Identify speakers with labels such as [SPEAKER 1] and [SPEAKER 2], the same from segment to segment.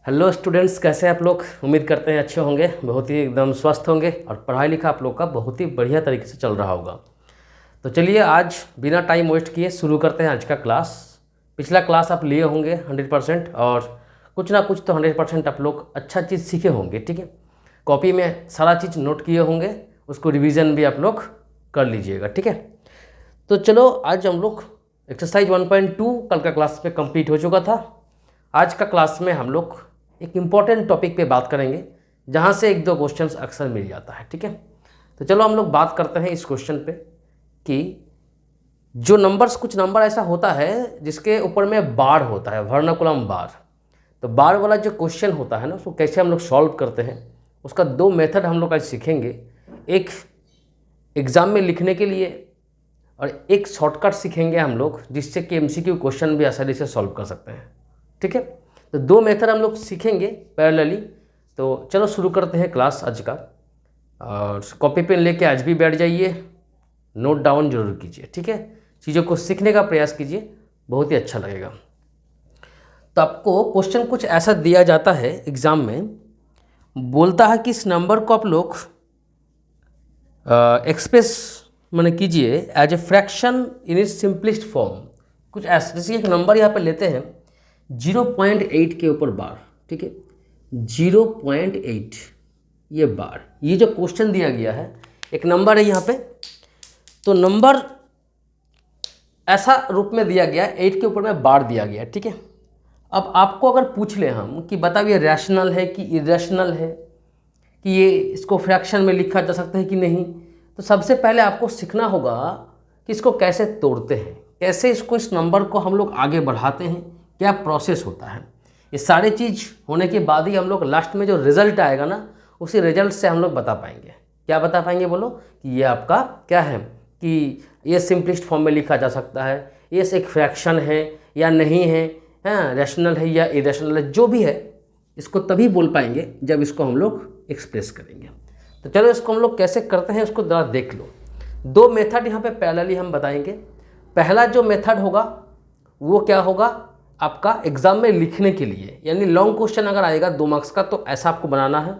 [SPEAKER 1] Hello students, कैसे हैं आप लोग। उम्मीद करते हैं अच्छे होंगे, बहुत ही एकदम स्वस्थ होंगे और पढ़ाई लिखा आप लोग का बहुत ही बढ़िया तरीके से चल रहा होगा। तो चलिए आज बिना टाइम वेस्ट किए शुरू करते हैं आज का क्लास। पिछला क्लास आप लिए होंगे 100% और कुछ ना कुछ तो 100% आप लोग अच्छा चीज़ सीखे होंगे। ठीक है, कॉपी में सारा चीज़ नोट किए होंगे, उसको रिवीजन भी आप लोग कर लीजिएगा। ठीक है, तो चलो आज हम लोग एक्सरसाइज 1.2 कल का क्लास में कंप्लीट हो चुका था। आज का क्लास में हम लोग एक इम्पॉर्टेंट टॉपिक पे बात करेंगे जहाँ से एक दो क्वेश्चंस अक्सर मिल जाता है। ठीक है, तो चलो हम लोग बात करते हैं इस क्वेश्चन पे कि जो नंबर्स, कुछ नंबर ऐसा होता है जिसके ऊपर में बार होता है, वर्नाकुलम बार। तो बार वाला जो क्वेश्चन होता है ना, उसको कैसे हम लोग सॉल्व करते हैं, उसका दो मेथड हम लोग आज सीखेंगे। एक एग्ज़ाम में लिखने के लिए और एक शॉर्टकट सीखेंगे हम लोग, जिससे कि एमसीक्यू क्वेश्चन भी आसानी से सॉल्व कर सकते हैं। ठीक है, तो दो मेथड हम लोग सीखेंगे पैरेलली। तो चलो शुरू करते हैं क्लास आज का। और कॉपी पेन लेके आज भी बैठ जाइए, नोट डाउन जरूर कीजिए। ठीक है, चीज़ों को सीखने का प्रयास कीजिए, बहुत ही अच्छा लगेगा। तो आपको क्वेश्चन कुछ ऐसा दिया जाता है एग्ज़ाम में, बोलता है कि इस नंबर को आप लोग एक्सप्रेस मैंने कीजिए as a fraction in its simplest form. कुछ ऐसा, जैसे एक नंबर यहाँ पे लेते हैं 0.8 के ऊपर बार। ठीक है, 0.8 ये बार, ये जो क्वेश्चन दिया गया है, एक नंबर है यहाँ पे। तो नंबर ऐसा रूप में दिया गया है, 8 के ऊपर में बार दिया गया है। ठीक है, अब आपको अगर पूछ ले हम कि बताओ ये रैशनल है कि इरेशनल है, कि ये इसको फ्रैक्शन में लिखा जा सकता है कि नहीं, तो सबसे पहले आपको सीखना होगा कि इसको कैसे तोड़ते हैं, कैसे इस नंबर को हम लोग आगे बढ़ाते हैं, क्या प्रोसेस होता है। ये सारी चीज़ होने के बाद ही हम लोग लास्ट में जो रिज़ल्ट आएगा ना, उसी रिजल्ट से हम लोग बता पाएंगे। क्या बता पाएंगे बोलो, कि ये आपका क्या है, कि ये सिंपलिस्ट फॉर्म में लिखा जा सकता है, ये एक फ्रैक्शन है या नहीं है, हाँ रैशनल है या इरेशनल है, जो भी है इसको तभी बोल पाएंगे जब इसको हम लोग एक्सप्रेस करेंगे। तो चलो इसको हम लोग कैसे करते हैं उसको ज़रा देख लो। दो मेथड यहाँ पे पैरेलली हम बताएंगे। पहला जो मेथड होगा वो क्या होगा, आपका एग्ज़ाम में लिखने के लिए, यानी लॉन्ग क्वेश्चन अगर आएगा 2 मार्क्स का तो ऐसा आपको बनाना है।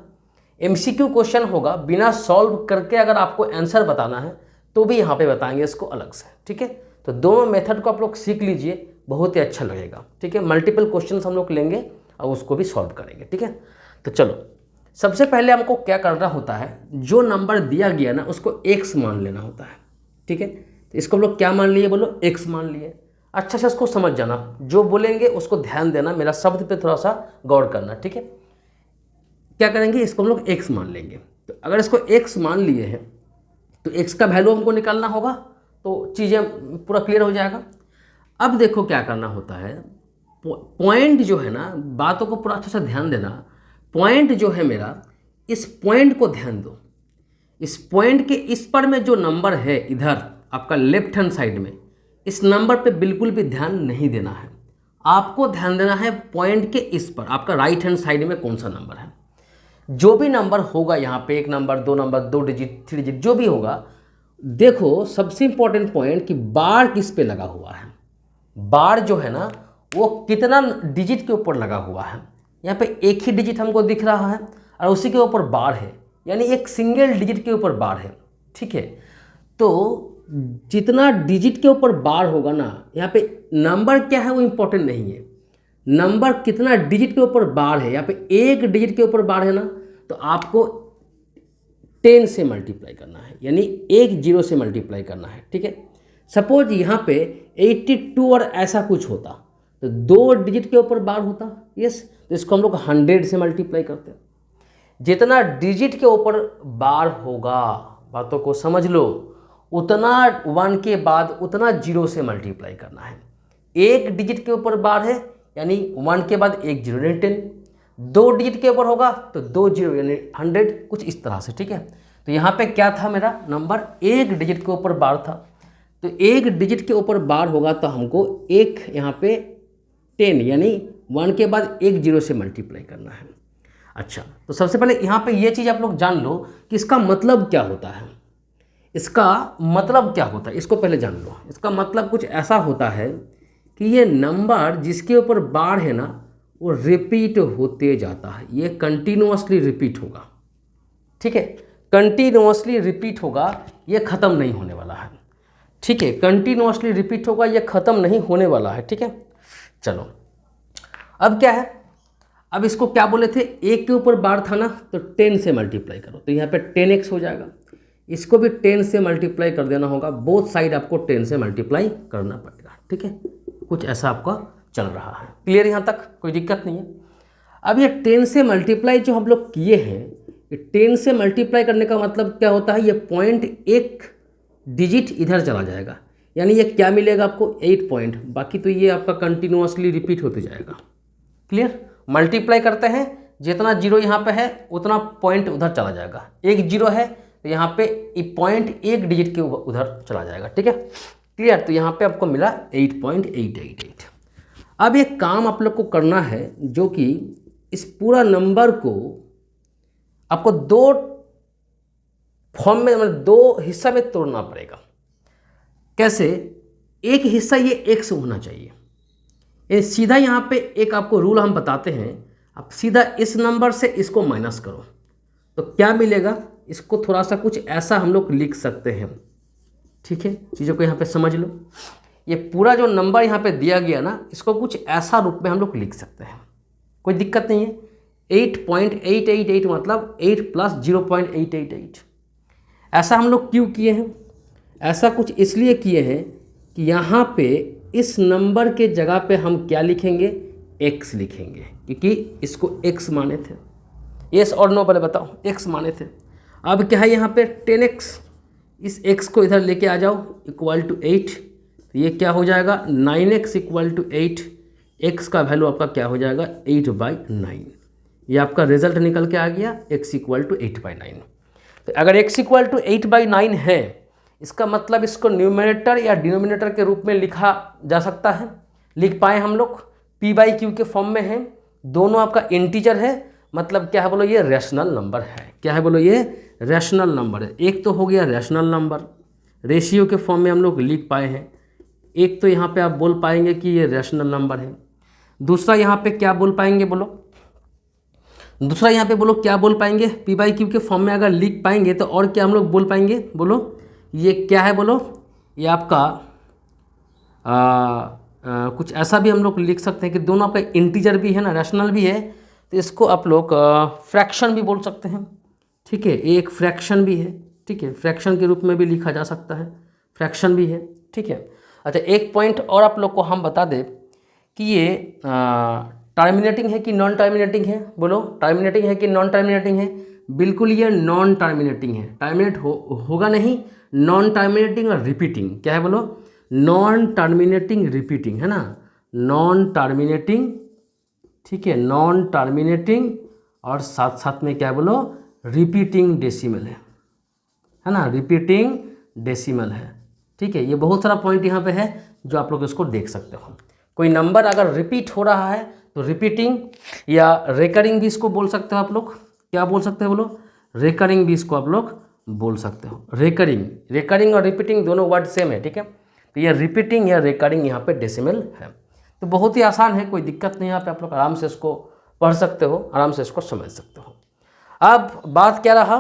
[SPEAKER 1] एमसीक्यू क्वेश्चन होगा, बिना सॉल्व करके अगर आपको आंसर बताना है तो भी यहाँ पे बताएंगे इसको अलग से। ठीक है, तो दोनों मेथड को आप लोग सीख लीजिए, बहुत ही अच्छा लगेगा। ठीक है, मल्टीपल क्वेश्चन हम लोग लेंगे और उसको भी सॉल्व करेंगे। ठीक है, तो चलो सबसे पहले हमको क्या करना होता है, जो नंबर दिया गया ना उसको x मान लेना होता है। ठीक है, तो इसको हम लोग क्या मान लिए बोलो, x मान लिए। अच्छा से इसको समझ जाना, जो बोलेंगे उसको ध्यान देना, मेरा शब्द पे थोड़ा सा गौर करना। ठीक है, क्या करेंगे, इसको हम लोग x मान लेंगे। तो अगर इसको x मान लिए हैं तो x का वैल्यू हमको निकालना होगा, तो चीज़ें पूरा क्लियर हो जाएगा। अब देखो क्या करना होता है, पॉइंट जो है ना, बातों को पूरा अच्छा से ध्यान देना। पॉइंट जो है मेरा, इस पॉइंट को ध्यान दो। इस पॉइंट के इस पर में जो नंबर है इधर आपका लेफ्ट हैंड साइड में, इस नंबर पे बिल्कुल भी ध्यान नहीं देना है। आपको ध्यान देना है पॉइंट के इस पर, आपका राइट हैंड साइड में कौन सा नंबर है। जो भी नंबर होगा यहाँ पे, 1 नंबर 2 नंबर 2 डिजिट 3 डिजिट जो भी होगा, देखो सबसे इंपॉर्टेंट पॉइंट कि बार किस पे लगा हुआ है। बार जो है ना वो कितना डिजिट के ऊपर लगा हुआ है। यहाँ पे एक ही डिजिट हमको दिख रहा है और उसी के ऊपर बार है, यानी एक सिंगल डिजिट के ऊपर बार है। ठीक है, तो जितना डिजिट के ऊपर बार होगा ना, यहाँ पे नंबर क्या है वो इम्पोर्टेंट नहीं है, नंबर कितना डिजिट के ऊपर बार है। यहाँ पे एक डिजिट के ऊपर बार है ना, तो आपको 10 से मल्टीप्लाई करना है, यानी 1 0 से मल्टीप्लाई करना है। ठीक है, सपोज यहाँ पे 82 और ऐसा कुछ होता तो 2 डिजिट के ऊपर बार होता, यस, तो इसको हम लोग 100 से मल्टीप्लाई करते हैं। जितना डिजिट के ऊपर बार होगा, बातों को समझ लो, उतना 1 के बाद उतना 0 से मल्टीप्लाई करना है। एक डिजिट के ऊपर बार है यानी 1 के बाद 1 0 यानी 10, 2 डिजिट के ऊपर होगा तो 2 0 यानी 100, कुछ इस तरह से। ठीक है, तो यहाँ पे क्या था, मेरा नंबर एक डिजिट के ऊपर बार था, तो एक डिजिट के ऊपर बार होगा तो हमको एक यहाँ पे 10 यानी 1 के बाद 1 0 से मल्टीप्लाई करना है। अच्छा, तो सबसे पहले यहाँ पे ये चीज़ आप लोग जान लो कि इसका मतलब क्या होता है। इसका मतलब क्या होता है इसको पहले जान लो। इसका मतलब कुछ ऐसा होता है कि ये नंबर जिसके ऊपर बार है ना, वो रिपीट होते जाता है, ये कंटिन्यूअसली रिपीट होगा, ठीक है, कंटिन्यूअसली रिपीट होगा, ये ख़त्म नहीं होने वाला है, ठीक है, कंटिन्यूअसली रिपीट होगा, ये ख़त्म नहीं होने वाला है, ठीक है। चलो अब क्या है, अब इसको क्या बोले थे, एक के ऊपर बार था ना, तो 10 से मल्टीप्लाई करो, तो यहाँ पे 10x हो जाएगा, इसको भी 10 से मल्टीप्लाई कर देना होगा, बोथ साइड आपको 10 से मल्टीप्लाई करना पड़ेगा, ठीक है, कुछ ऐसा आपका चल रहा है, क्लियर, यहाँ तक कोई दिक्कत नहीं है। अब ये 10 से मल्टीप्लाई जो हम लोग किए हैं, ये 10 से मल्टीप्लाई करने का मतलब क्या होता है, ये पॉइंट एक डिजिट इधर चला जाएगा, यानी ये क्या मिलेगा आपको 8 पॉइंट, बाकी तो ये आपका कंटिन्यूअसली रिपीट होते जाएगा, क्लियर। मल्टीप्लाई करते हैं, जितना जीरो यहाँ पे है उतना पॉइंट उधर चला जाएगा, एक जीरो है तो यहाँ पे पॉइंट एक डिजिट के उधर चला जाएगा, ठीक है, क्लियर। तो यहाँ पे आपको मिला 8.888। अब एक काम आप लोग को करना है, जो कि इस पूरा नंबर को आपको दो फॉर्म में, मतलब दो हिस्सा में तोड़ना पड़ेगा। कैसे, एक हिस्सा ये x होना चाहिए, ये सीधा यहाँ पे एक आपको रूल हम बताते हैं, आप सीधा इस नंबर से इसको माइनस करो तो क्या मिलेगा, इसको थोड़ा सा कुछ ऐसा हम लोग लिख सकते हैं, ठीक है, चीज़ों को यहाँ पे समझ लो। ये पूरा जो नंबर यहाँ पे दिया गया ना, इसको कुछ ऐसा रूप में हम लोग लिख सकते हैं, कोई दिक्कत नहीं है। 8.888 मतलब 8 + 0.888। ऐसा हम लोग क्यों किए हैं, ऐसा कुछ इसलिए किए हैं कि यहाँ पे इस नंबर के जगह पे हम क्या लिखेंगे, x लिखेंगे, क्योंकि इसको x माने थे। यस और नो पहले बताओ, x माने थे। अब क्या है यहाँ पे 10x, इस x को इधर लेके आ जाओ इक्वल टू 8, तो ये क्या हो जाएगा 9x इक्वल टू 8, x का वैल्यू आपका क्या हो जाएगा 8/9, ये आपका रिजल्ट निकल के आ गया x इक्वल टू 8/9। तो अगर x इक्वल टू 8/9 है, इसका मतलब इसको न्यूमरेटर या डिनोमिनेटर के रूप में लिखा जा सकता है, लिख पाए हम लोग, p/q के फॉर्म में है, दोनों आपका इंटीजर है, मतलब क्या है बोलो, ये रैशनल नंबर है। क्या है बोलो, ये रैशनल नंबर है। एक तो हो गया रैशनल नंबर, रेशियो के फॉर्म में हम लोग लिख पाए हैं, एक तो यहाँ पे आप बोल पाएंगे कि ये रैशनल नंबर है। दूसरा यहाँ पे क्या बोल पाएंगे बोलो, दूसरा यहाँ पे बोलो क्या बोल पाएंगे, p/q के फॉर्म में अगर लिख पाएंगे तो और क्या हम लोग बोल पाएंगे बोलो, ये क्या है बोलो, ये आपका कुछ ऐसा भी हम लोग लिख सकते हैं कि दोनों आपका इंटीजर भी है ना, रैशनल भी है, तो इसको आप लोग फ्रैक्शन भी बोल सकते हैं, ठीक है, एक फ्रैक्शन भी है, ठीक है, फ्रैक्शन के रूप में भी लिखा जा सकता है, फ्रैक्शन भी है, ठीक है। अच्छा, एक पॉइंट और आप लोग को हम बता दें कि ये टर्मिनेटिंग है कि नॉन टर्मिनेटिंग है, बोलो टर्मिनेटिंग है कि नॉन टर्मिनेटिंग है, बिल्कुल ये नॉन टर्मिनेटिंग है, टर्मिनेट होगा नहीं, नॉन टर्मिनेटिंग और रिपीटिंग, क्या है बोलो, नॉन टर्मिनेटिंग रिपीटिंग है ना, नॉन टर्मिनेटिंग, ठीक है, नॉन टर्मिनेटिंग और साथ साथ में क्या है बोलो, रिपीटिंग डेसिमल है ना, रिपीटिंग डेसिमल है, ठीक है। ये बहुत सारा पॉइंट यहाँ पे है जो आप लोग इसको देख सकते हो। कोई नंबर अगर रिपीट हो रहा है तो रिपीटिंग या रेकरिंग भी इसको बोल सकते हो आप लोग, क्या बोल सकते हो बोलो, रेकरिंग भी इसको आप लोग बोल सकते हो। रेकरिंग, रेकरिंग और रिपीटिंग दोनों वर्ड सेम है, ठीक है, तो ये रिपीटिंग या रेकरिंग यहाँ पे डेसिमल है। तो बहुत ही आसान है, कोई दिक्कत नहीं, यहाँ पे आप लोग आराम से इसको पढ़ सकते हो, आराम से इसको समझ सकते हो। अब बात क्या रहा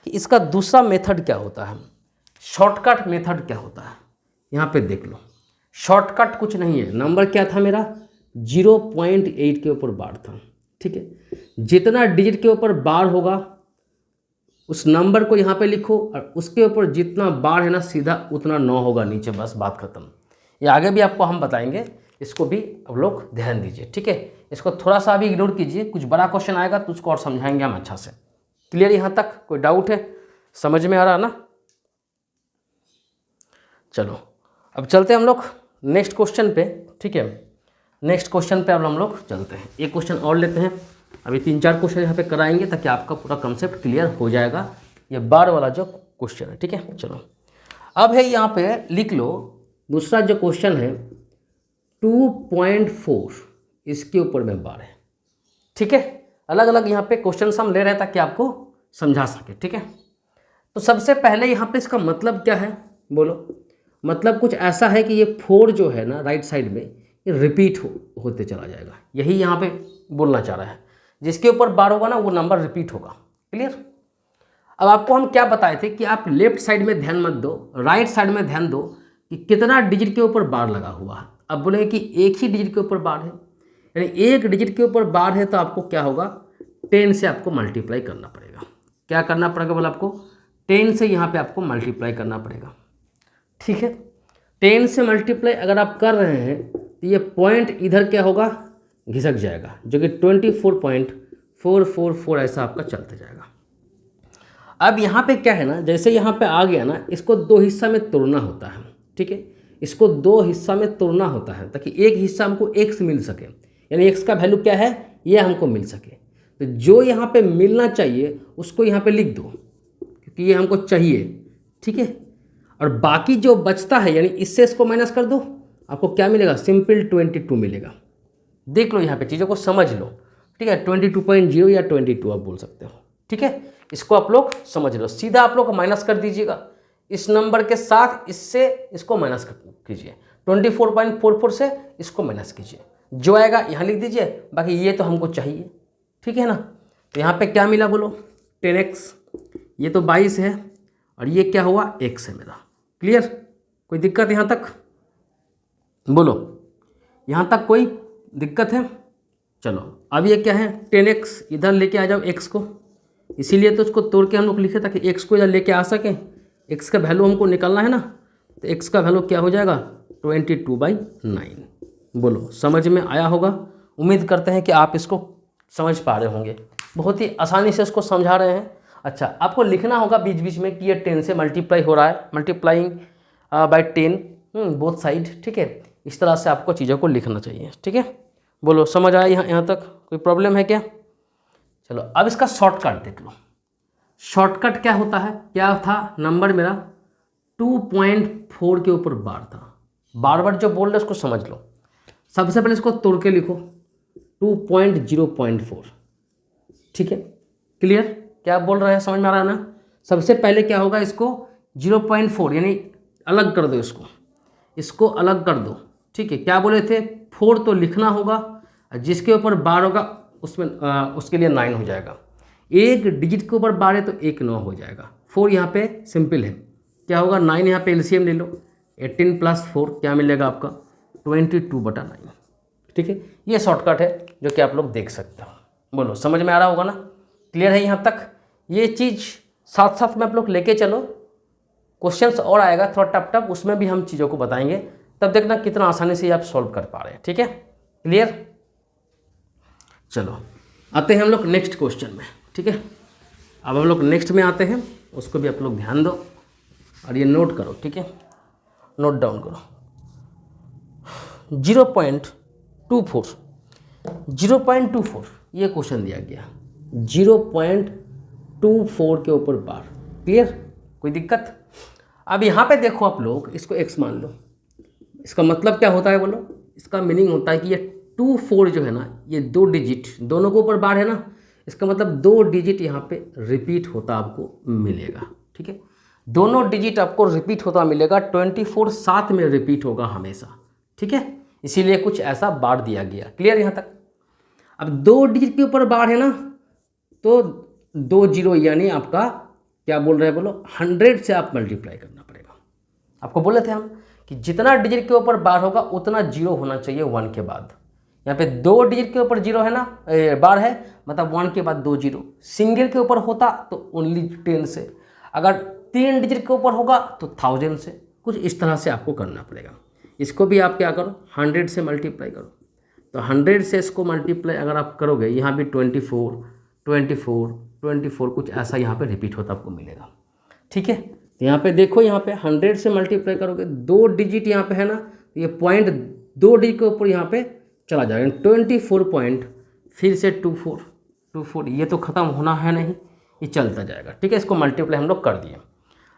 [SPEAKER 1] कि इसका दूसरा मेथड क्या होता है, शॉर्टकट मेथड क्या होता है, यहाँ पे देख लो। शॉर्टकट कुछ नहीं है, नंबर क्या था मेरा 0.8 के ऊपर बार था, ठीक है, जितना डिजिट के ऊपर बार होगा उस नंबर को यहाँ पे लिखो और उसके ऊपर जितना बार है ना सीधा उतना 9 होगा नीचे, बस बात खत्म। ये आगे भी आपको हम बताएंगे, इसको भी आप लोग ध्यान दीजिए, ठीक है, इसको थोड़ा सा अभी इग्नोर कीजिए, कुछ बड़ा क्वेश्चन आएगा तो उसको और समझाएंगे हम अच्छा से। क्लियर यहाँ तक, कोई डाउट है, समझ में आ रहा ना। चलो अब चलते हैं हम लोग नेक्स्ट क्वेश्चन पे, ठीक है, नेक्स्ट क्वेश्चन पे अब हम लोग चलते हैं, एक क्वेश्चन और लेते हैं, अभी 3-4 क्वेश्चन यहाँ पे कराएंगे ताकि आपका पूरा कंसेप्ट क्लियर हो जाएगा, ये बार वाला जो क्वेश्चन है, ठीक है। चलो अब है यहाँ पे लिख लो, दूसरा जो क्वेश्चन है 2.4 इसके ऊपर में बार है, ठीक है, अलग अलग यहाँ पे क्वेश्चन हम ले रहे हैं ताकि आपको समझा सके, ठीक है। तो सबसे पहले यहाँ पे इसका मतलब क्या है बोलो, मतलब कुछ ऐसा है कि ये 4 जो है ना राइट साइड में, ये रिपीट होते चला जाएगा। यही यहाँ पे बोलना चाह रहा है, जिसके ऊपर बार होगा ना वो नंबर रिपीट होगा। क्लियर। अब आपको हम क्या बताए थे कि आप लेफ्ट साइड में ध्यान मत दो, राइट साइड में ध्यान दो कि कितना डिजिट के ऊपर बार लगा हुआ है। अब बोलेंगे कि एक ही डिजिट के ऊपर बार है, यानी एक डिजिट के ऊपर बार है तो आपको क्या होगा, 10 से आपको मल्टीप्लाई करना पड़ेगा। क्या करना पड़ेगा बोला आपको, 10 से यहाँ पे आपको मल्टीप्लाई करना पड़ेगा। ठीक है, 10 से मल्टीप्लाई अगर आप कर रहे हैं तो ये पॉइंट इधर क्या होगा, घिसक जाएगा, जो कि 24.444 ऐसा आपका चलता जाएगा। अब यहाँ पे क्या है ना, जैसे यहाँ पे आ गया ना, इसको दो हिस्सा में तोड़ना होता है। ठीक है, इसको दो हिस्सा में तोड़ना होता है ताकि एक हिस्सा हमको x मिल सके, यानी x का वैल्यू क्या है ये हमको मिल सके। तो जो यहाँ पे मिलना चाहिए उसको यहाँ पे लिख दो क्योंकि ये हमको चाहिए। ठीक है, और बाकी जो बचता है यानी इससे इसको माइनस कर दो, आपको क्या मिलेगा, सिंपल 22 मिलेगा। देख लो यहाँ पे चीज़ों को समझ लो। ठीक है, 22.0 या 22 आप बोल सकते हो। ठीक है, इसको आप लोग समझ लो, सीधा आप लोग माइनस कर दीजिएगा इस नंबर के साथ, इससे इसको माइनस कीजिए, 24.44 से इसको माइनस कीजिए, जो आएगा यहाँ लिख दीजिए, बाकी ये तो हमको चाहिए। ठीक है ना, तो यहाँ पे क्या मिला बोलो, 10x, ये तो 22 है और ये क्या हुआ, x है मेरा। क्लियर, कोई दिक्कत यहाँ तक बोलो, यहाँ तक कोई दिक्कत है? चलो अब ये क्या है, 10x, इधर लेके आ जाओ x को, इसीलिए तो इसको तोड़ के हम लोग लिखे ताकि x को इधर लेके आ सकें। x का वैल्यू हमको निकालना है ना, तो x का वैल्यू क्या हो जाएगा, 22/9। बोलो समझ में आया होगा? उम्मीद करते हैं कि आप इसको समझ पा रहे होंगे, बहुत ही आसानी से इसको समझा रहे हैं। अच्छा, आपको लिखना होगा बीच बीच में कि ये 10 से मल्टीप्लाई हो रहा है, मल्टीप्लाइंग बाय 10 बोथ साइड। ठीक है, इस तरह से आपको चीज़ों को लिखना चाहिए। ठीक है, बोलो समझ आया यहाँ तक, कोई प्रॉब्लम है क्या? चलो अब इसका शॉर्टकट देख लो। शॉर्टकट क्या होता है, क्या था, नंबर मेरा 2.4 के ऊपर बार था, बार बार जो बोल रहे उसको समझ लो। सबसे पहले इसको तोड़ के लिखो, 2.0.4। ठीक है, क्लियर, क्या बोल रहे हैं, समझ में आ रहा है ना? सबसे पहले क्या होगा, इसको 0.4 यानी अलग कर दो, इसको अलग कर दो। ठीक है, क्या बोले थे, 4 तो लिखना होगा, जिसके ऊपर बार होगा उसमें उसके लिए 9 हो जाएगा। एक डिजिट के ऊपर बार है तो 1 9 हो जाएगा। 4 यहाँ पे सिंपल है, क्या होगा, 9 यहाँ पे एलसीएम ले लो, 18 + 4 क्या मिलेगा आपका, 22/9। ठीक है, ये शॉर्टकट है जो कि आप लोग देख सकते हो। बोलो समझ में आ रहा होगा ना? क्लियर है यहाँ तक? ये चीज़ साथ साथ में आप लोग लेके चलो, क्वेश्चंस और आएगा थोड़ा टफ टफ, उसमें भी हम चीज़ों को बताएंगे, तब देखना कितना आसानी से आप सॉल्व कर पा रहे हैं। ठीक है, क्लियर। चलो आते हैं हम लोग नेक्स्ट क्वेश्चन में। ठीक है, अब हम लोग नेक्स्ट में आते हैं, उसको भी आप लोग ध्यान दो और ये नोट करो। ठीक है, नोट डाउन करो, 0.24 ये क्वेश्चन दिया गया, 0.24 के ऊपर बार। क्लियर, कोई दिक्कत? अब यहाँ पे देखो आप लोग, इसको x मान लो, इसका मतलब क्या होता है बोलो, इसका मीनिंग होता है कि ये 24 जो है ना, ये 2 डिजिट दोनों के ऊपर बार है ना, इसका मतलब 2 डिजिट यहाँ पे रिपीट होता आपको मिलेगा। ठीक है, दोनों डिजिट आपको रिपीट होता मिलेगा, 24 साथ में रिपीट होगा हमेशा। ठीक है, इसीलिए कुछ ऐसा बार दिया गया। क्लियर यहाँ तक? अब 2 डिजिट के ऊपर बार है ना, तो 2 0 यानी आपका क्या बोल रहे हैं बोलो, 100 से आप मल्टीप्लाई करना पड़ेगा। आपको बोले थे हम कि जितना डिजिट के ऊपर बार होगा उतना 0 होना चाहिए 1 के बाद। यहाँ पे 2 डिजिट के ऊपर 0 है ना, बार है, मतलब 1 के बाद 2 0। सिंगल के ऊपर होता तो ओनली 10 से, अगर 3 डिजिट के ऊपर होगा तो 1000 से। कुछ इस तरह से आपको करना पड़ेगा। इसको भी आप क्या करो, 100 से मल्टीप्लाई करो, तो 100 से इसको मल्टीप्लाई अगर आप करोगे, यहाँ भी 24 24 24 कुछ ऐसा यहाँ पे रिपीट होता आपको मिलेगा। ठीक है, तो यहाँ पे देखो, यहाँ पे 100 से मल्टीप्लाई करोगे, 2 डिजिट यहाँ पे है ना, तो ये पॉइंट 2 डिजिट के ऊपर यहाँ पे चला जाएगा, 24 पॉइंट, फिर से 24 ये तो ख़त्म होना है नहीं, ये चलता जाएगा। ठीक है, इसको मल्टीप्लाई हम लोग कर दिए।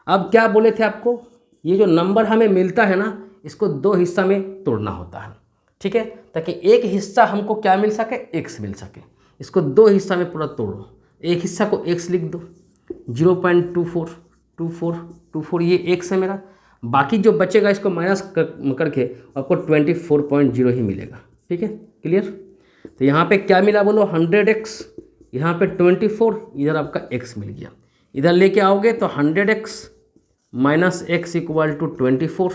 [SPEAKER 1] अब क्या बोले थे आपको, ये जो नंबर हमें मिलता है ना, इसको 2 हिस्सा में तोड़ना होता है। ठीक है, ताकि एक हिस्सा हमको क्या मिल सके, x मिल सके। इसको 2 हिस्सा में पूरा तोड़ो, एक हिस्सा को x लिख दो, 0.24 ये x है मेरा, बाकी जो बचेगा इसको माइनस करके आपको 24.0 ही मिलेगा। ठीक है, क्लियर। तो यहाँ पे क्या मिला बोलो 100x, यहाँ पे 24, इधर आपका x मिल गया। इधर लेके आओगे तो 100x minus x equal to 24,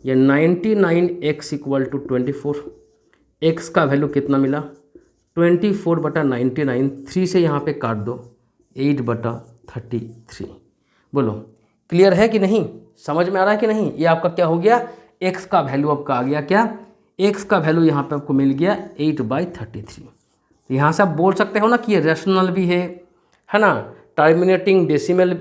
[SPEAKER 1] या 99x इक्वल टू 24। x का वैल्यू कितना मिला 24/99, 3 से यहाँ पे काट दो 8/33। बोलो क्लियर है कि नहीं, समझ में आ रहा है कि नहीं। ये आपका क्या हो गया, x का वैल्यू आपका आ गया क्या, x का वैल्यू यहाँ पे आपको मिल गया 8/33। यहाँ से आप बोल सकते हो ना कि ये रेशनल भी है ना, terminating decimal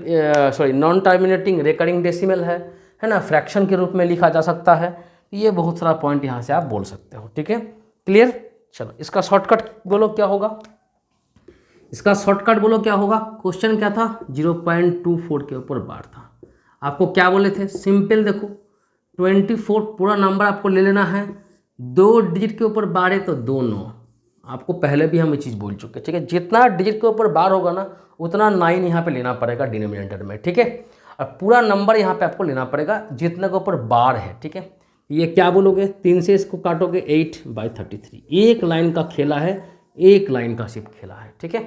[SPEAKER 1] non terminating recurring decimal है ना, फ्रैक्शन के रूप में लिखा जा सकता है। ये बहुत सारा पॉइंट यहाँ से आप बोल सकते हो। ठीक है, क्लियर। चलो इसका शॉर्टकट बोलो क्या होगा, इसका शॉर्टकट बोलो क्या होगा। क्वेश्चन क्या था 0.24 के ऊपर बार था। आपको क्या बोले थे, सिंपल देखो 24 पूरा नंबर आपको ले लेना है, 2 डिजिट के ऊपर बार है तो 2 9। आपको पहले भी हम ये चीज़ बोल चुके हैं। ठीक है, जितना डिजिट के ऊपर बार होगा ना उतना 9 यहाँ पे लेना पड़ेगा डिनोमिनेटर में। ठीक है, और पूरा नंबर यहाँ पे आपको लेना पड़ेगा जितने के ऊपर बार है। ठीक है, ये क्या बोलोगे 3 से इसको काटोगे 8/33। एक लाइन का खेला है, एक लाइन का सिर्फ खेला है। ठीक है,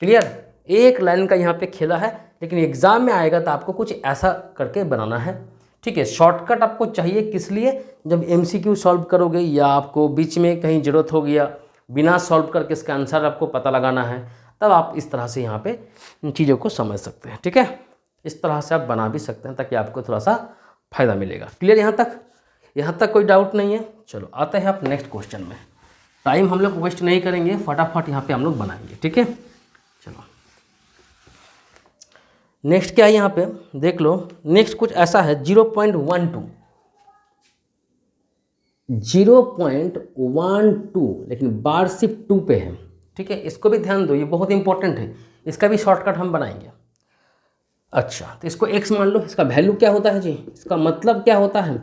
[SPEAKER 1] क्लियर, एक लाइन का यहाँ पे खेला है, लेकिन एग्जाम में आएगा तो आपको कुछ ऐसा करके बनाना है। ठीक है, शॉर्टकट आपको चाहिए किस लिए, जब MCQ सॉल्व करोगे या आपको बीच में कहीं ज़रूरत हो गया बिना सॉल्व करके इसका आंसर आपको पता लगाना है, तब आप इस तरह से यहाँ पे इन चीज़ों को समझ सकते हैं। ठीक है, इस तरह से आप बना भी सकते हैं ताकि आपको थोड़ा सा फ़ायदा मिलेगा। क्लियर, यहाँ तक कोई डाउट नहीं है। चलो आते हैं आप नेक्स्ट क्वेश्चन में। टाइम हम लोग वेस्ट नहीं करेंगे, फटाफट यहाँ पे हम लोग बनाएंगे। ठीक है, चलो नेक्स्ट क्या है यहाँ पे देख लो। नेक्स्ट कुछ ऐसा है 0.12, लेकिन बार सिर्फ 2 पे है। ठीक है, इसको भी ध्यान दो, ये बहुत इंपॉर्टेंट है, इसका भी शॉर्टकट हम बनाएंगे। अच्छा, तो इसको x मान लो। इसका वैल्यू क्या होता है जी, इसका मतलब क्या होता है,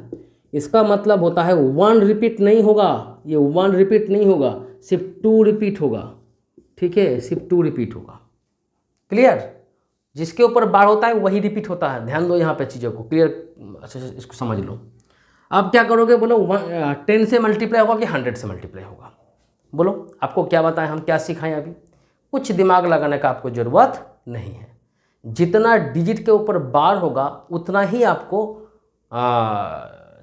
[SPEAKER 1] इसका मतलब होता है 1 रिपीट नहीं होगा, ये 1 रिपीट नहीं होगा, सिर्फ 2 रिपीट होगा। ठीक है, सिर्फ 2 रिपीट होगा। क्लियर, जिसके ऊपर बार होता है वही रिपीट होता है। ध्यान दो यहाँ पे चीज़ों को, क्लियर, अच्छा इसको समझ लो। अब क्या करोगे बोलो 10 से मल्टीप्लाई होगा कि 100 से मल्टीप्लाई होगा। बोलो आपको क्या बताएं, हम क्या सिखाएं, अभी कुछ दिमाग लगाने का आपको ज़रूरत नहीं है। जितना डिजिट के ऊपर बार होगा उतना ही आपको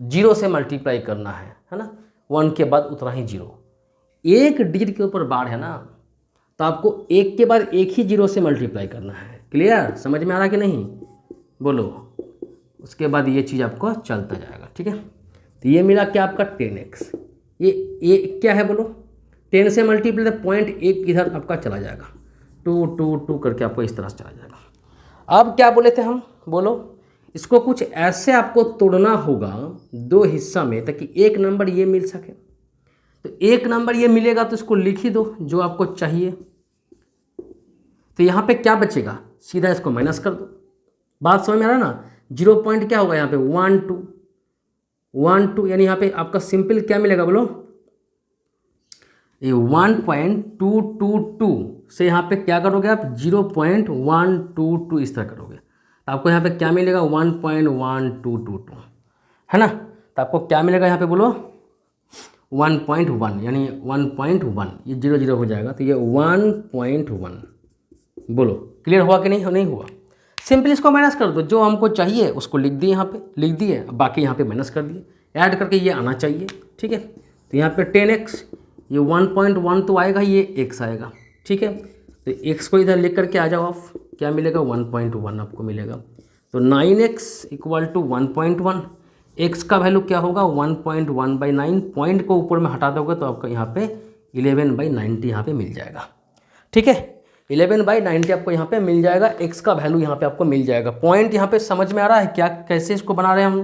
[SPEAKER 1] 0 से मल्टीप्लाई करना है ना, 1 के बाद उतना ही 0। एक डिजिट के ऊपर बार है ना, तो आपको एक के बाद एक ही 0 से मल्टीप्लाई करना है। क्लियर, समझ में आ रहा कि नहीं, बोलो। उसके बाद ये चीज़ आपको चलता जाएगा। ठीक है, तो ये मिला क्या आपका 10x, ये क्या है बोलो, 10 से मल्टीप्लाई, पॉइंट 1 इधर आपका चला जाएगा, 2 2 2 करके आपको इस तरह से चला जाएगा। अब क्या बोले थे हम, बोलो इसको कुछ ऐसे आपको तोड़ना होगा 2 हिस्सा में ताकि एक नंबर ये मिल सके। तो एक नंबर ये मिलेगा तो इसको लिख ही दो जो आपको चाहिए। तो यहाँ पे क्या बचेगा, सीधा इसको माइनस कर दो। बात समझ में आ रहा है ना। 0 पॉइंट क्या होगा यहाँ पे 1 2, यानी यहाँ पे आपका सिंपल क्या मिलेगा बोलो, ये 1.222 से यहाँ पे क्या करोगे आप 0.122 इस तरह करोगे तो आपको यहाँ पे क्या मिलेगा 1.1222 है ना। तो आपको क्या मिलेगा यहाँ पे बोलो 1.1, यानी 1.1, ये 0 0 हो जाएगा तो ये 1.1। बोलो क्लियर हुआ कि नहीं हुआ। सिंपल इसको माइनस कर दो, जो हमको चाहिए उसको लिख दिए, यहाँ पे लिख दिए, बाकी यहाँ पे माइनस कर दिए, ऐड करके ये आना चाहिए। ठीक है, तो यहाँ पे 10x, ये 1.1 तो आएगा, ये x आएगा। ठीक है, तो x को इधर लिख करके आ जाओ आप, क्या मिलेगा 1.1 आपको मिलेगा। तो 9x इक्वल टू 1.1, x का वैल्यू क्या होगा 1.1/9, पॉइंट को ऊपर में हटा दोगे तो आपका यहाँ पे 11/90 यहाँ पे मिल जाएगा। ठीक है, 11/90 आपको यहाँ पे मिल जाएगा, x का वैल्यू यहाँ पे आपको मिल जाएगा। पॉइंट यहाँ पे समझ में आ रहा है क्या, कैसे इसको बना रहे हैं हम,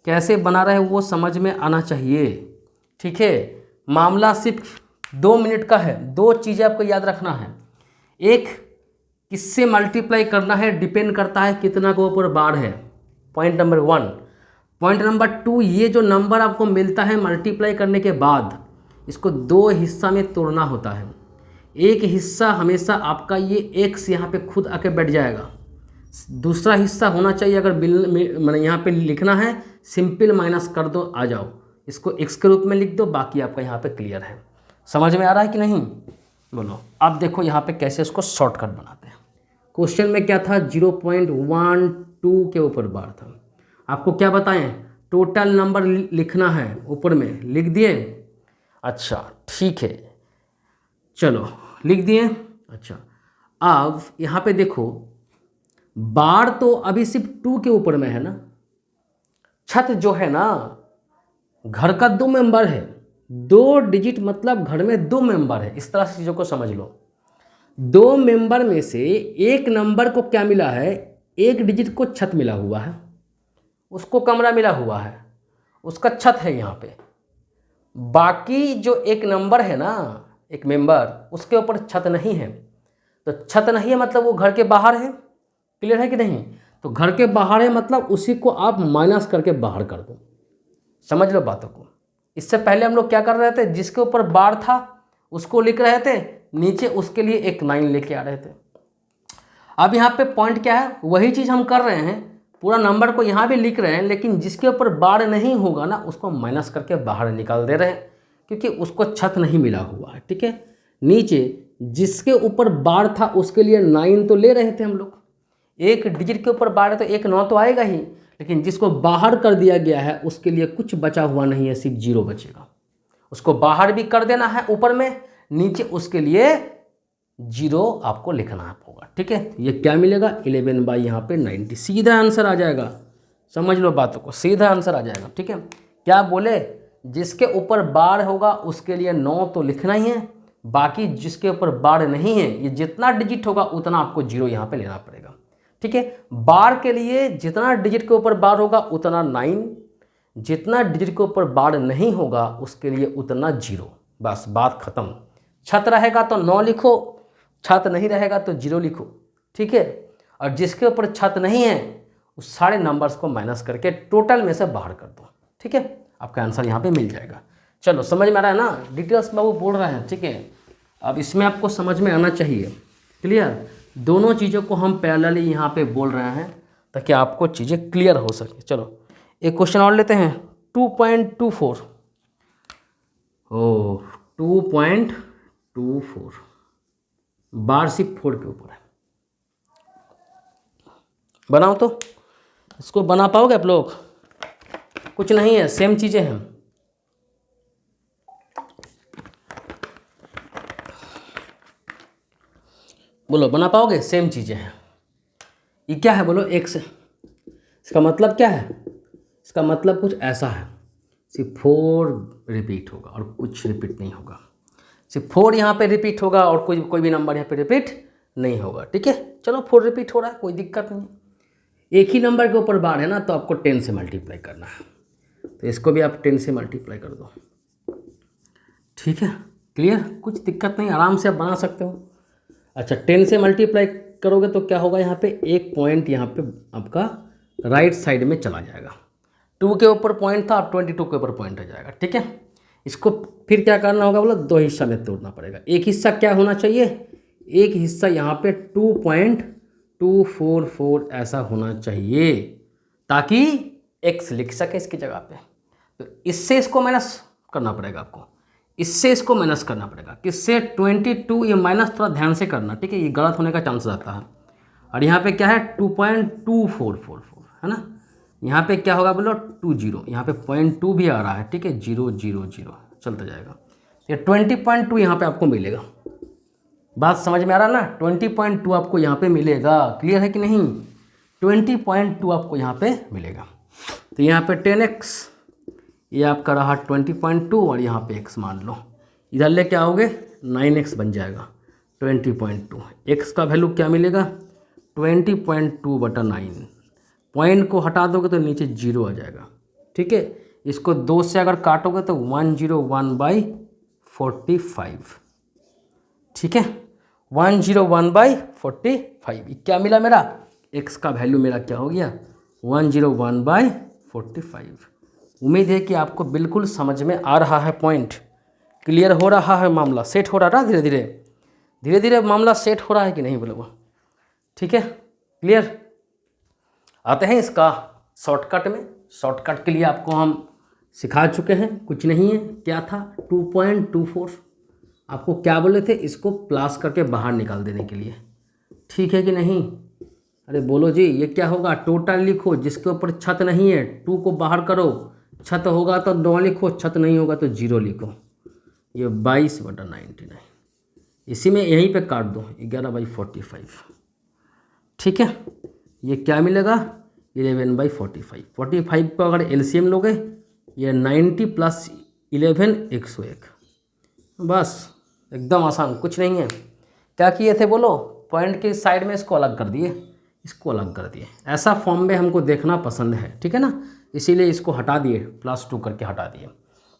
[SPEAKER 1] कैसे बना रहे हैं वो समझ में आना चाहिए। ठीक है, मामला सिर्फ 2 मिनट का है। 2 चीज़ें आपको याद रखना है, एक किससे मल्टीप्लाई करना है डिपेंड करता है कितना के ऊपर बार है, पॉइंट नंबर 1। पॉइंट नंबर 2, ये जो नंबर आपको मिलता है मल्टीप्लाई करने के बाद इसको 2 हिस्सा में तोड़ना होता है। एक हिस्सा हमेशा आपका ये x यहाँ पे खुद आके बैठ जाएगा, दूसरा हिस्सा होना चाहिए, अगर मैंने यहाँ पे लिखना है सिंपल माइनस कर दो, आ जाओ इसको x के रूप में लिख दो, बाकी आपका यहाँ पे क्लियर है। समझ में आ रहा है कि नहीं? बोलो। अब देखो यहाँ पे कैसे इसको शॉर्टकट बनाते हैं। क्वेश्चन में क्या था, 0.12 के ऊपर बार था। आपको क्या बताएं, टोटल नंबर लिखना है, ऊपर में लिख दिए। अच्छा ठीक है, चलो लिख दिए। अच्छा अब यहाँ पे देखो, बार तो अभी सिर्फ 2 के ऊपर में है ना, छत जो है ना घर का 2 मेंबर है, 2 डिजिट मतलब घर में 2 मेंबर है, इस तरह से चीज़ों को समझ लो। 2 मेंबर में से एक नंबर को क्या मिला है, एक डिजिट को छत मिला हुआ है, उसको कमरा मिला हुआ है, उसका छत है यहाँ पे। बाकी जो एक नंबर है ना, एक मेंबर, उसके ऊपर छत नहीं है। तो छत नहीं है मतलब वो घर के बाहर है। क्लियर है कि नहीं? तो घर के बाहर है मतलब उसी को आप माइनस करके बाहर कर दो। समझ लो बातों को। इससे पहले हम लोग क्या कर रहे थे, जिसके ऊपर बार था उसको लिख रहे थे, नीचे उसके लिए एक 9 लेके आ रहे थे। अब यहाँ पे पॉइंट क्या है, वही चीज़ हम कर रहे हैं, पूरा नंबर को यहाँ भी लिख रहे हैं, लेकिन जिसके ऊपर बार नहीं होगा ना उसको माइनस करके बाहर निकाल दे रहे हैं, क्योंकि उसको छत नहीं मिला हुआ है। ठीक है, नीचे जिसके ऊपर बार था उसके लिए 9 तो ले रहे थे हम लोग। एक डिजिट के ऊपर बार है तो एक 9 तो आएगा ही, लेकिन जिसको बाहर कर दिया गया है उसके लिए कुछ बचा हुआ नहीं है, सिर्फ 0 बचेगा। उसको बाहर भी कर देना है ऊपर में, नीचे उसके लिए 0 आपको लिखना होगा। ठीक है, ये क्या मिलेगा, 11 बाई यहाँ पे 90, सीधा आंसर आ जाएगा। समझ लो बातों को, सीधा आंसर आ जाएगा। ठीक है, क्या बोले, जिसके ऊपर बार होगा उसके लिए 9 तो लिखना ही है, बाकी जिसके ऊपर बार नहीं है, ये जितना डिजिट होगा उतना आपको 0 यहाँ पे लेना पड़ेगा। ठीक है, बार के लिए जितना डिजिट के ऊपर बार होगा उतना 9, जितना डिजिट के ऊपर बार नहीं होगा उसके लिए उतना 0। बस बात खत्म। छत रहेगा तो 9 लिखो, छत नहीं रहेगा तो 0 लिखो। ठीक है, और जिसके ऊपर छत नहीं है उस सारे नंबर्स को माइनस करके टोटल में से बाहर कर दो। ठीक है, आपका आंसर यहाँ पे मिल जाएगा। चलो समझ में आ रहा है ना, डिटेल्स में वो बोल रहे हैं। ठीक है, अब इसमें आपको समझ में आना चाहिए। क्लियर, दोनों चीज़ों को हम पैरेलली यहाँ पे बोल रहे हैं ताकि आपको चीज़ें क्लियर हो सके। चलो एक क्वेश्चन और लेते हैं, 2.24। ओ 2.24 बार सिर्फ 4 के ऊपर है। बनाओ तो, इसको बना पाओगे आप लोग? कुछ नहीं है, सेम चीज़ें हैं। बोलो बना पाओगे? सेम चीज़ें हैं। ये क्या है बोलो, x। इसका मतलब क्या है, इसका मतलब कुछ ऐसा है, सिर्फ 4 रिपीट होगा और कुछ रिपीट नहीं होगा। सिर्फ 4 यहाँ पे रिपीट होगा और कोई भी नंबर यहाँ पे रिपीट नहीं होगा। ठीक है, चलो 4 रिपीट हो रहा है, कोई दिक्कत नहीं है। एक ही नंबर के ऊपर बार है ना, तो आपको 10 से मल्टीप्लाई करना है, तो इसको भी आप 10 से मल्टीप्लाई कर दो। ठीक है, क्लियर, कुछ दिक्कत नहीं, आराम से आप बना सकते हो। अच्छा 10 से मल्टीप्लाई करोगे तो क्या होगा, यहाँ पे एक पॉइंट यहाँ पे आपका राइट साइड में चला जाएगा। 2 के ऊपर पॉइंट था, अब 22 के ऊपर पॉइंट आ जाएगा। ठीक है, इसको फिर क्या करना होगा बोला, 2 हिस्सा में तोड़ना पड़ेगा। एक हिस्सा क्या होना चाहिए, एक हिस्सा यहाँ पे 2.244 ऐसा होना चाहिए, ताकि x लिख सके इसकी जगह पे। तो इससे इसको माइनस करना पड़ेगा आपको, इससे इसको माइनस करना पड़ेगा। किससे, 22, ये माइनस थोड़ा ध्यान से करना। ठीक है, ये गलत होने का चांस रहता है। और यहाँ पे क्या है, 2.2444 है ना, यहाँ पे क्या होगा बोलो, 20, यहाँ पे 0.2 भी आ रहा है। ठीक है, 0 0 0 चलता जाएगा, ये 20.2 यहाँ पे आपको मिलेगा। बात समझ में आ रहा है ना, 20.2 आपको यहाँ पे मिलेगा। क्लियर है कि नहीं, 20.2 आपको यहाँ पे मिलेगा। तो यहाँ पे 10x, ये आपका रहा 20.2 और यहाँ पे x मान लो, इधर लेके आओगे 9x बन जाएगा 20.2। x का वैल्यू क्या मिलेगा, 20.2/9। पॉइंट को हटा दोगे तो नीचे 0 आ जाएगा। ठीक है, इसको 2 से अगर काटोगे तो 101/45। ठीक है, 101/45। क्या मिला मेरा, x का वैल्यू मेरा क्या हो गया, 101/45। उम्मीद है कि आपको बिल्कुल समझ में आ रहा है, पॉइंट क्लियर हो रहा है, मामला सेट हो रहा है। धीरे धीरे धीरे धीरे मामला सेट हो रहा है कि नहीं बोलो? ठीक है, क्लियर। आते हैं इसका शॉर्टकट में। शॉर्टकट के लिए आपको हम सिखा चुके हैं, कुछ नहीं है, क्या था 2.24। आपको क्या बोले थे, इसको प्लस करके बाहर निकाल देने के लिए, ठीक है कि नहीं? अरे बोलो जी, ये क्या होगा, टोटल लिखो, जिसके ऊपर छत नहीं है 2 को बाहर करो, छत होगा तो 9 लिखो, छत नहीं होगा तो 0 लिखो। ये 22/99, इसी में यहीं पे काट दो 11/45, ठीक है। ये क्या मिलेगा 11/45। 45 को अगर एलसीएम लोगे ये 90 + 11 101। बस एकदम आसान, कुछ नहीं है। क्या किए थे बोलो, पॉइंट के साइड में इसको अलग कर दिए, इसको अलग कर दिए। ऐसा फॉर्म में हमको देखना पसंद है, ठीक है ना, इसीलिए इसको हटा दिए, +2 करके हटा दिए।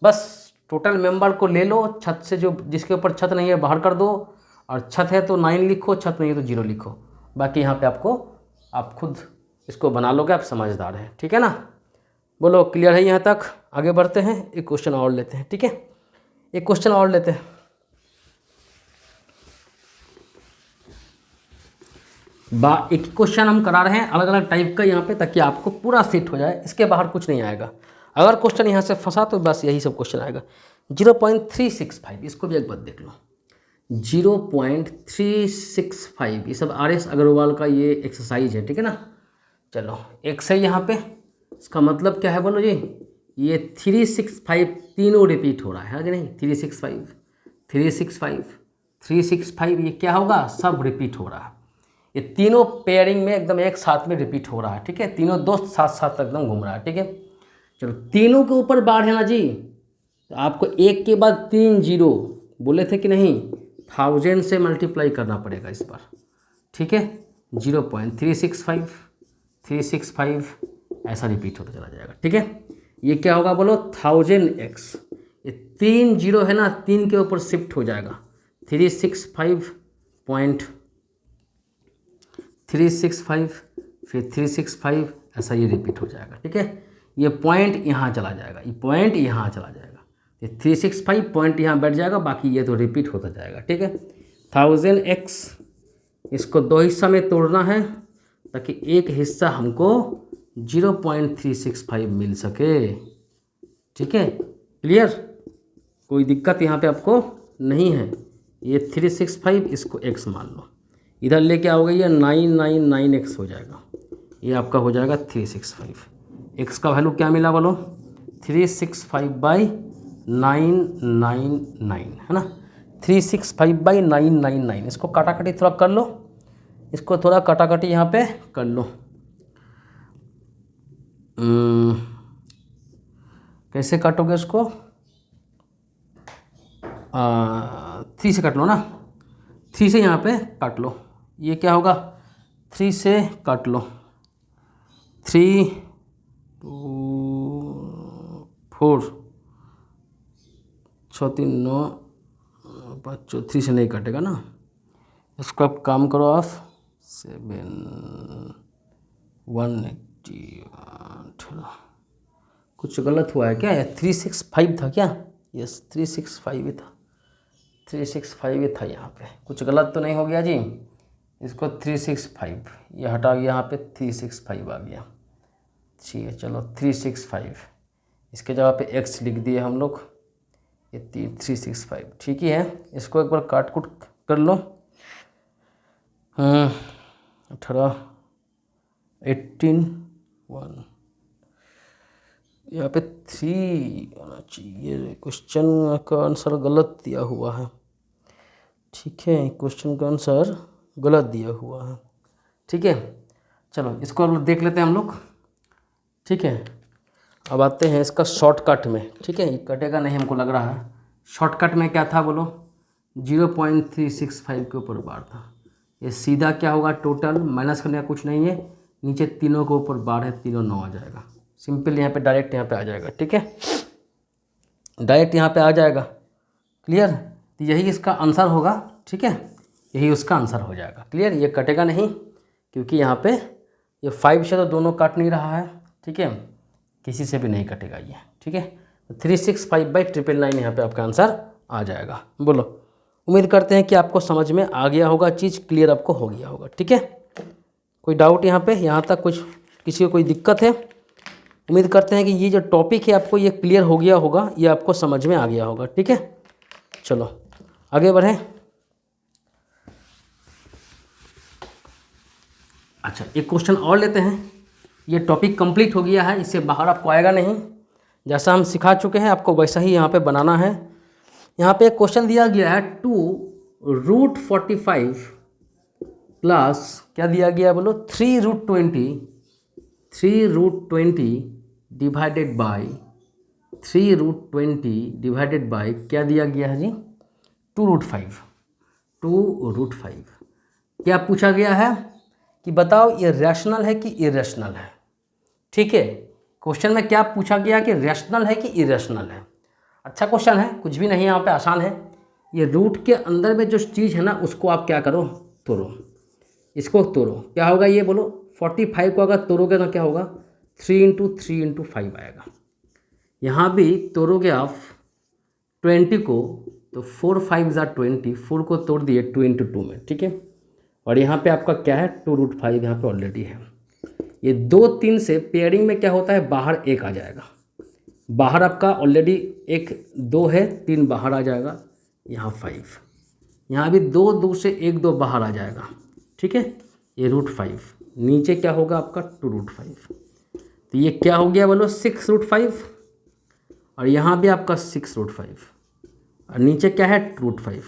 [SPEAKER 1] बस टोटल मेंबर को ले लो, छत से जो जिसके ऊपर छत नहीं है बाहर कर दो, और छत है तो 9 लिखो, छत नहीं है तो 0 लिखो। बाकी यहाँ पे आपको, आप खुद इसको बना लोगे, आप समझदार हैं, ठीक है ना। बोलो क्लियर है यहाँ तक? आगे बढ़ते हैं, एक क्वेश्चन और लेते हैं, ठीक है, एक क्वेश्चन और लेते हैं। एक क्वेश्चन हम करा रहे हैं अलग अलग टाइप का यहाँ पे, ताकि आपको पूरा सेट हो जाए, इसके बाहर कुछ नहीं आएगा। अगर क्वेश्चन यहाँ से फंसा तो बस यही सब क्वेश्चन आएगा। 0.365, इसको भी एक बार देख लो। 0.365, ये सब RS अग्रवाल का ये एक्सरसाइज है, ठीक है ना। चलो एक से यहाँ पे, इसका मतलब क्या है बोलो जी, ये 365 तीनों रिपीट हो रहा है कि नहीं? 365 365 365, ये क्या होगा, सब रिपीट हो रहा है। ये तीनों पेयरिंग में एकदम एक साथ में रिपीट हो रहा है, ठीक है। तीनों दोस्त साथ साथ एकदम घूम रहा है, ठीक है। चलो तीनों के ऊपर बार है ना जी, तो आपको एक के बाद 3 0 बोले थे कि नहीं, 1000 से मल्टीप्लाई करना पड़ेगा इस पर, ठीक है। 0.365 365 ऐसा रिपीट होता चला जाएगा, ठीक है। ये क्या होगा बोलो, 1000x, ये 3 0 है ना, 3 के ऊपर शिफ्ट हो जाएगा, 365 फिर 365, ऐसा ये रिपीट हो जाएगा, ठीक है। ये पॉइंट यहाँ चला जाएगा, ये पॉइंट यहाँ चला जाएगा, ये 365 पॉइंट यहाँ बैठ जाएगा, बाकी ये तो रिपीट होता जाएगा, ठीक है। 1000x, इसको 2 हिस्सा में तोड़ना है, ताकि एक हिस्सा हमको 0.365 मिल सके, ठीक है। क्लियर, कोई दिक्कत यहाँ पे आपको नहीं है। ये 365, इसको x मान लो, इधर लेके आओगे ये 999x हो जाएगा, ये आपका हो जाएगा 365। x का वैल्यू क्या मिला बोलो, 365/999 है ना, 365/999। इसको काटाकाटी थोड़ा कर लो, इसको थोड़ा काटाकाटी यहाँ पे कर लो। कैसे काटोगे इसको, 3 से काट लो ना, 3 से यहाँ पे काट लो। ये क्या होगा, 3 से काट लो, 3 2 4 6 3 9 5 3 से नहीं कटेगा ना, इसको आप काम करो, आप 7 180। कुछ गलत हुआ है क्या, 365 था क्या? यस 365 ही था, 365 ही था। यहाँ पे कुछ गलत तो नहीं हो गया जी? इसको 365 ये हटा गया, यहाँ पे 365 आ गया, ठीक है। चलो 365, इसके जगह पे x लिख दिए हम लोग, ये 365 ठीक ही है। इसको एक बार काट कुट कर लो, 18 18 1, यहाँ पे 3 आना चाहिए। क्वेश्चन का आंसर गलत दिया हुआ है, ठीक है, क्वेश्चन का आंसर गलत दिया हुआ है, ठीक है। चलो इसको देख लेते हैं हम लोग, ठीक है। अब आते हैं इसका शॉर्टकट में, ठीक है। ये कटेगा नहीं हमको लग रहा है। शॉर्टकट में क्या था बोलो, 0.365 के ऊपर बार था। ये सीधा क्या होगा, टोटल माइनस करने का कुछ नहीं है, नीचे तीनों के ऊपर बार है, तीनों 9 आ जाएगा। सिंपल यहाँ पे डायरेक्ट यहाँ पे आ जाएगा, ठीक है, डायरेक्ट यहाँ पे आ जाएगा। क्लियर, तो यही इसका आंसर होगा, ठीक है, यही उसका आंसर हो जाएगा। क्लियर, ये कटेगा नहीं, क्योंकि यहाँ पे ये 5 से तो दोनों काट नहीं रहा है, ठीक है, किसी से भी नहीं कटेगा ये, ठीक है। 365/999 यहाँ पे आपका आंसर आ जाएगा। बोलो, उम्मीद करते हैं कि आपको समझ में आ गया होगा, चीज़ क्लियर आपको हो गया होगा, ठीक है। कोई डाउट यहाँ पे, यहाँ तक कुछ किसी को कोई दिक्कत है? उम्मीद करते हैं कि ये जो टॉपिक है आपको ये क्लियर हो गया होगा, ये आपको समझ में आ गया होगा। ठीक है, चलो आगे बढ़ें। अच्छा, एक क्वेश्चन और लेते हैं। ये टॉपिक कंप्लीट हो गया है, इससे बाहर आपको आएगा नहीं। जैसा हम सिखा चुके हैं आपको वैसा ही यहाँ पे बनाना है। यहाँ पे एक क्वेश्चन दिया गया है 2√45 प्लस क्या दिया गया बोलो 3√20 डिवाइडेड बाई 3√20 क्या दिया गया है जी 2√5। क्या पूछा गया है कि बताओ ये रैशनल है कि इरेशनल है। ठीक है, क्वेश्चन में क्या पूछा गया कि रैशनल है कि इरेशनल है। अच्छा क्वेश्चन है, कुछ भी नहीं यहाँ पे, आसान है। ये रूट के अंदर में जो चीज़ है ना उसको आप क्या करो, तोड़ो, इसको तोड़ो। क्या होगा ये बोलो, 45 को अगर तोड़ोगे ना क्या होगा 3 × 3 × 5 आएगा। यहाँ भी तोड़ोगे आप 20 को तो 4 5 = 20, 4 को तोड़ दिए 2 × 2 में। ठीक है, और यहाँ पे आपका क्या है 2√5 यहाँ पे ऑलरेडी है। ये 2 3 से पेयरिंग में क्या होता है, बाहर 1 आ जाएगा। बाहर आपका ऑलरेडी 1 2 है, 3 बाहर आ जाएगा, यहाँ 5। यहाँ भी 2 2 से 1 2 बाहर आ जाएगा। ठीक है, ये √5 नीचे क्या होगा आपका 2√5। तो ये क्या हो गया बोलो 6√5, और यहाँ भी आपका 6√5, और नीचे क्या है √5।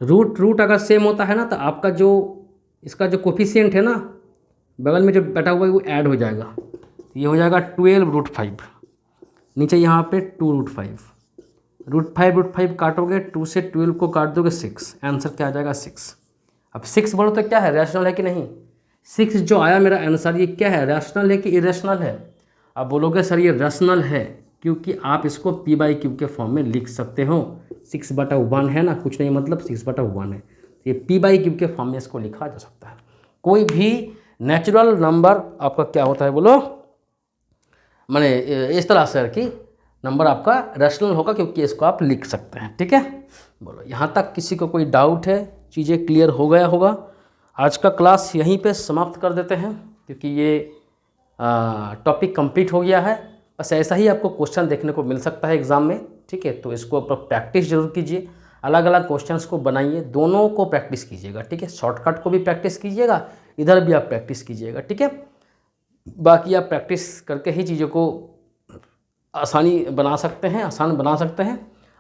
[SPEAKER 1] रूट अगर सेम होता है ना तो आपका जो इसका जो कोफिशिएंट है ना बगल में जो बैठा हुआ है वो ऐड हो जाएगा। ये हो जाएगा 12√5, नीचे यहाँ पे 2√5। √5 काटोगे, 2 से 12 को काट दोगे 6, आंसर क्या आ जाएगा 6। अब 6 बोलो तो क्या है, रैशनल है कि नहीं। 6 जो आया मेरा आंसर, ये क्या है, रैशनल है कि इरेशनल है। अब बोलोगे सर ये रैशनल है, क्योंकि आप इसको p/q के फॉर्म में लिख सकते हो। 6/1 है ना, कुछ नहीं मतलब 6/1 है, ये p/q के फॉर्म में इसको लिखा जा सकता है। कोई भी नेचुरल नंबर आपका क्या होता है बोलो, माने इस तरह से कि नंबर आपका रैशनल होगा, क्योंकि इसको आप लिख सकते हैं। ठीक है, बोलो यहाँ तक किसी को कोई डाउट है, चीज़ें क्लियर हो गया होगा। आज का क्लास यहीं पे समाप्त कर देते हैं, क्योंकि ये टॉपिक कंप्लीट हो गया है। बस ऐसा ही आपको क्वेश्चन देखने को मिल सकता है एग्ज़ाम में। ठीक है, तो इसको आप प्रैक्टिस जरूर कीजिए, अलग अलग क्वेश्चंस को बनाइए, दोनों को प्रैक्टिस कीजिएगा। ठीक है, शॉर्टकट को भी प्रैक्टिस कीजिएगा, इधर भी आप प्रैक्टिस कीजिएगा। ठीक है, बाकी आप प्रैक्टिस करके ही चीज़ों को आसान बना सकते हैं,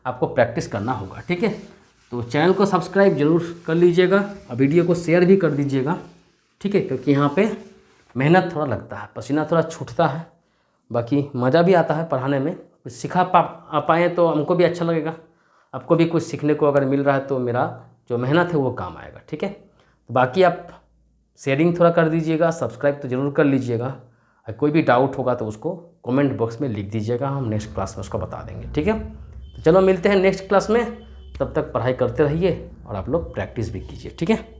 [SPEAKER 1] आपको प्रैक्टिस करना होगा। ठीक है, तो चैनल को सब्सक्राइब जरूर कर लीजिएगा और वीडियो को शेयर भी कर दीजिएगा। ठीक है, क्योंकि यहाँ पे मेहनत थोड़ा लगता है, पसीना थोड़ा छूटता है, बाकी मज़ा भी आता है पढ़ाने में। कुछ सिखा पाएँ तो हमको भी अच्छा लगेगा, आपको भी कुछ सीखने को अगर मिल रहा है तो मेरा जो मेहनत है वो काम आएगा। ठीक है, तो बाकी आप शेयरिंग थोड़ा कर दीजिएगा, सब्सक्राइब तो ज़रूर कर लीजिएगा, और कोई भी डाउट होगा तो उसको कमेंट बॉक्स में लिख दीजिएगा, हम नेक्स्ट क्लास में उसको बता देंगे। ठीक है, तो चलो मिलते हैं नेक्स्ट क्लास में, तब तक पढ़ाई करते रहिए और आप लोग प्रैक्टिस भी कीजिए। ठीक है।